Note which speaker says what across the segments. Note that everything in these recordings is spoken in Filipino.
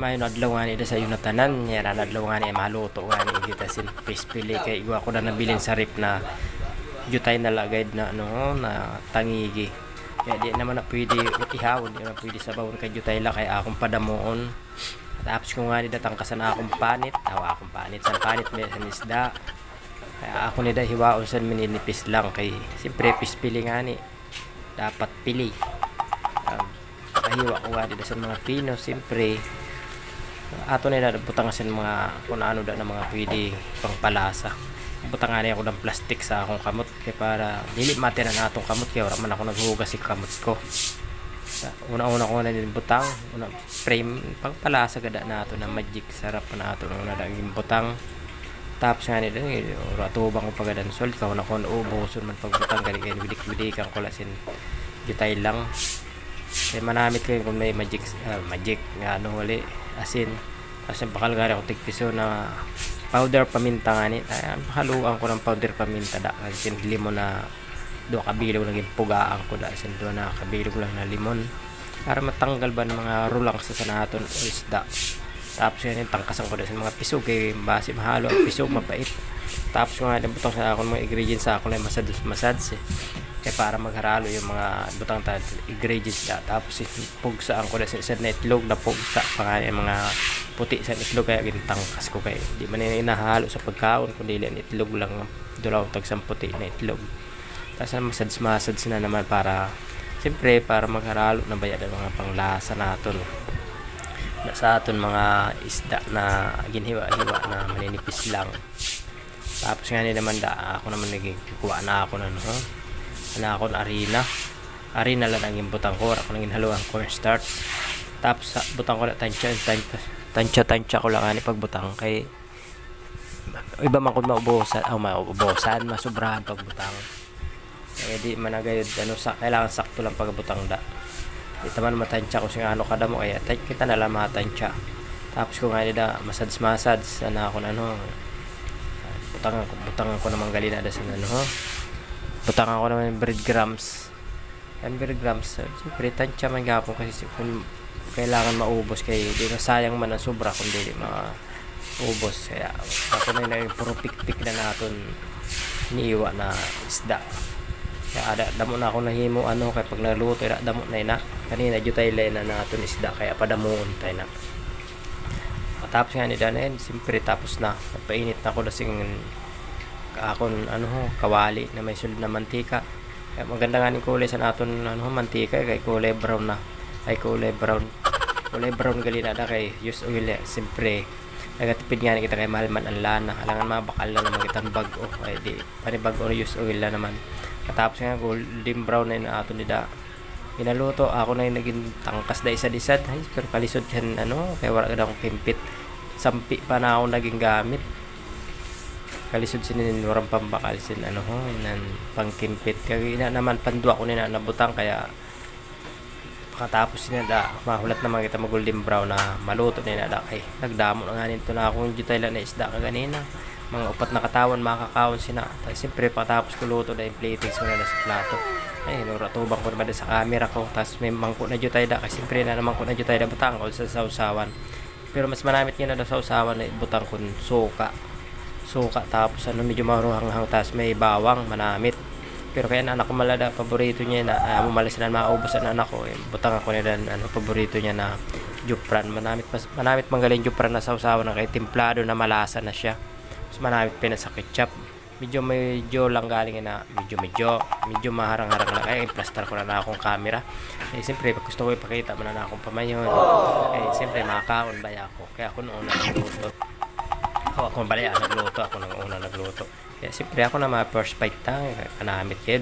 Speaker 1: may adlaw nga ni da sa yung natanan. Yan, adlaw nga ni maluto nga ni kita sin pispili kay igwa ko na nabilin sa rip na jutay na lagay na ano na tangigi. Kaya di naman na pwede ihawon, di na pwede sabawon kay jutay la kay akong padamuon. Tapos ko nga ni datangkasan akong panit, akong panit sa panit may sa isda. Kaya ako ni da hiwaon sa mininipis lang kay siyempre pispili nga ni dapat pili. Kahiwa ko nga di da sa mga pino siyempre ato nila butang sa mga kung ano da na mga pwede pangpalasa. Butang nga ako ng plastic sa akong kamot kaya para dili mati na natong kamot kaya wala man ako naghugas si kamot ko. Una-una ko na din butang, una frame pangpalasa gada nato na magic sarap na ato una daging butang. Tapos nga nila ratubang ko pagadan sol ka na kon ubuson man pagbutang gali kay bidik-bidikan ko lasin gitay lang. Kaya manamit ko kung may magic nga ano wali asin kasi bakal gari ako tigpiso na powder paminta nga ni haluan ko ng powder paminta da kasi limon na do kabilog naging pugaan ko da sin do na kabilog lang na limon para matanggal ba ng mga rulang sa sanaton o isda. Tapos yan tangkasan ko da sa mga pisog kay base mahalo ang pisog mapait. Tapos nga butang sa akong mga ingredients sa ako lang masads kaya para magharalo yung mga butang ingredients da. Tapos pugsaan ko da sa isa na itlog na pugsa pa nga yung mga puti sa itlog kaya gintangkas ko kay di man inahalo sa pagkaon kundi lang itlog lang dulaw tag sa puti na itlog. Tapos masads na naman para siyempre para magharalo na bayad ang mga panglasa naton sa aton mga isda na ginhiwa-hiwa na maninipis lang. Tapos nga naman ako naman nagkukuha na ako na ako na arena lang ang butang ko ako nang haluan cornstarch. Tapos butang ko na tansya ko lang ani pagbutang kay iba man kun maubusan masubrahan pagbutang kaya di man agayod kailangan sakto lang pagbutang da di taman matansya ko siya ano kada mo kaya kita na lang matansya. Tapos ko nga nila masads na ako butang ko naman galina da sa butang ako naman breadcrumbs siyempre tansya man gapon kasi kung kailangan maubos kay di na sayang man ang sobra kundi di maubos kaya ako na yung puro pik-pik na naton niiwa na isda kaya damo na ako nahimo kay pag naluto damo na kanina jutay na naton isda kaya padamuon tayo na. Tapos nga ni Danen siyempre tapos na nagpainit na ako dasing akon kawali na may sulod na mantika kaya maganda nga ni kulay sa naton mantika kay kulay brown na ay kulay brown gali na kay use oil siyempre nagatipid nga kita kay mahal man ang lana alangan mabakal na naman kitang bago ay di panibago use oil na naman. Katapos nga golden brown na yung ato nila inaluto ako na yung naging tangkas na isa-disad ay pero kalisod yan kaya wala ka akong pimpit sampi pa na ako naging gamit kalisod sinin warang pambakal sin pangkimpit kaya naman pandua ko nina nabutang kaya pagkatapos nila mahulat naman kita mag golden brown na maluto nila kay nagdamo na nga nito na akong jutay lang na isda kaganina mga upat na katawan makakawon sina siyempre pagkatapos ko luto na yung platings ko na sa plato ay nuratubang ko naman sa camera ko tapos may mangko na jutay kasi siyempre na naman ko na jutay butang ko sa sausawan pero mas manamit nga na sa sausawan na butang ko suka tapos medyo maruhanghang tapos may bawang manamit pero kaya anak ko malada paborito niya na umalis na maubos ang anak ko butang ako nila paborito niya na jupran manamit manggaling jupran na sausawan na kay templado na malasa na siya mas manamit pa na sa ketchup medyo lang galing na medyo maharang-harang lang kaya i-plaster ko na akong camera siyempre pag gusto ko ipakita mo na akong pamayon siyempre makakaon ba ako kaya ako noon nagluto ako nang una nagluto kaya siyempre ako na mga first bite manamit kayo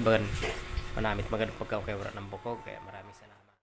Speaker 1: manamit magandang pagkaw kaya wala ng bukog kaya maraming salamat.